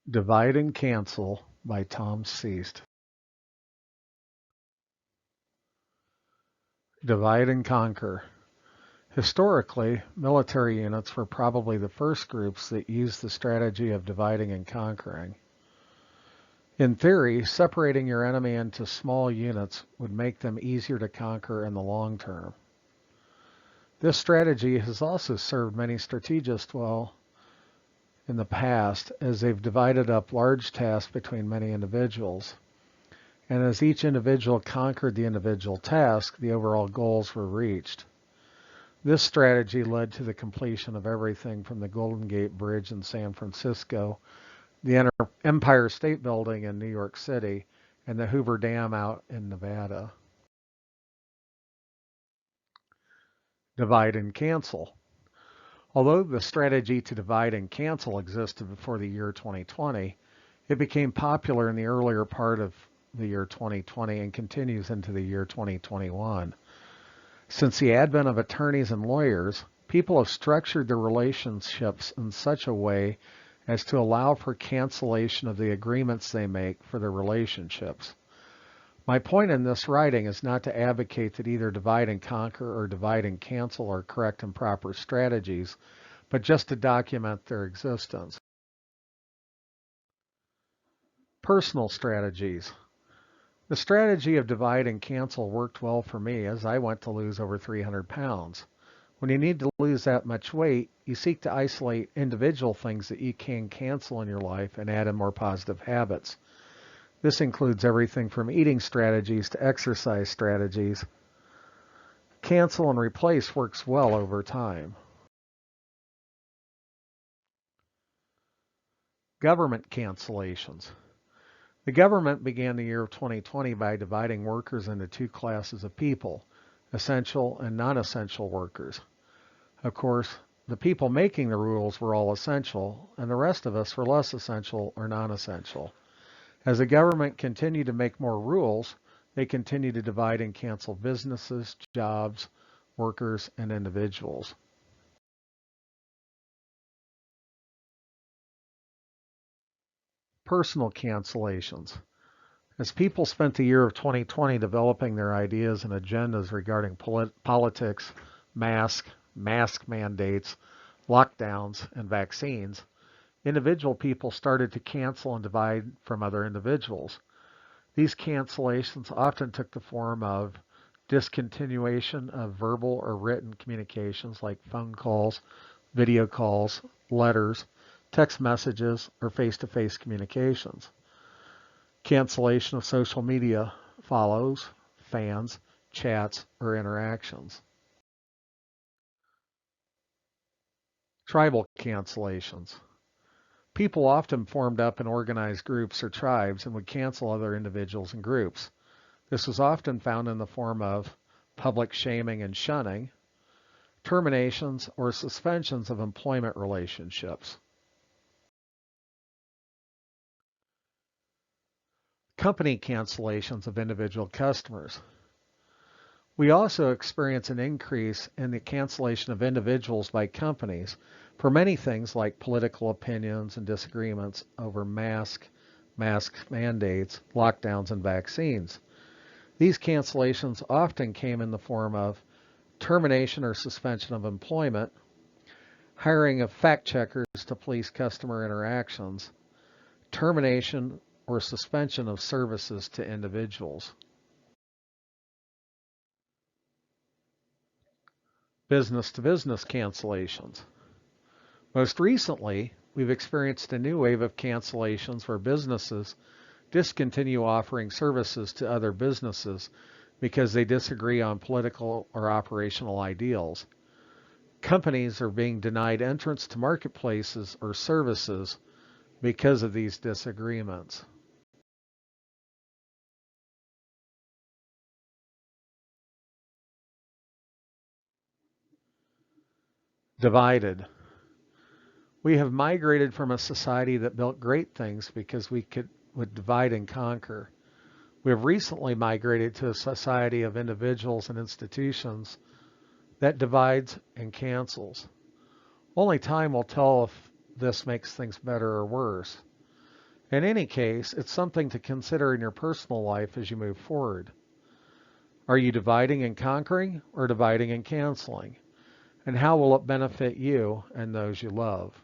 Divide and Cancel by Tom Seast. Divide and Conquer. Historically, military units were probably the first groups that used the strategy of dividing and conquering. In theory, separating your enemy into small units would make them easier to conquer in the long term. This strategy has also served many strategists well in the past, as they've divided up large tasks between many individuals. And as each individual conquered the individual task, the overall goals were reached. This strategy led to the completion of everything from the Golden Gate Bridge in San Francisco, the Empire State Building in New York City, and the Hoover Dam out in Nevada. Divide and Cancel. Although the strategy to divide and cancel existed before the year 2020, it became popular in the earlier part of the year 2020 and continues into the year 2021. Since the advent of attorneys and lawyers, people have structured their relationships in such a way as to allow for cancellation of the agreements they make for their relationships. My point in this writing is not to advocate that either divide and conquer or divide and cancel are correct and proper strategies, but just to document their existence. Personal strategies. The strategy of divide and cancel worked well for me as I went to lose over 300 pounds. When you need to lose that much weight, you seek to isolate individual things that you can cancel in your life and add in more positive habits. This includes everything from eating strategies to exercise strategies. Cancel and replace works well over time. Government cancellations. The government began the year of 2020 by dividing workers into two classes of people, essential and non-essential workers. Of course, the people making the rules were all essential, and the rest of us were less essential or non-essential. As the government continued to make more rules, they continued to divide and cancel businesses, jobs, workers, and individuals. Personal cancellations. As people spent the year of 2020 developing their ideas and agendas regarding politics, mask mandates, lockdowns, and vaccines, individual people started to cancel and divide from other individuals. These cancellations often took the form of discontinuation of verbal or written communications like phone calls, video calls, letters, text messages, or face-to-face communications. Cancellation of social media follows, fans, chats, or interactions. Tribal cancellations. People often formed up in organized groups or tribes and would cancel other individuals and groups. This was often found in the form of public shaming and shunning, terminations or suspensions of employment relationships. Company cancellations of individual customers. We also experience an increase in the cancellation of individuals by companies for many things like political opinions and disagreements over mask mandates, lockdowns, and vaccines. These cancellations often came in the form of termination or suspension of employment, hiring of fact checkers to police customer interactions, termination or suspension of services to individuals. Business-to-business cancellations. Most recently, we've experienced a new wave of cancellations where businesses discontinue offering services to other businesses because they disagree on political or operational ideals. Companies are being denied entrance to marketplaces or services because of these disagreements. Divided. We have migrated from a society that built great things because would divide and conquer. We have recently migrated to a society of individuals and institutions that divides and cancels. Only time will tell if this makes things better or worse. In any case, it's something to consider in your personal life as you move forward. Are you dividing and conquering or dividing and canceling? And how will it benefit you and those you love?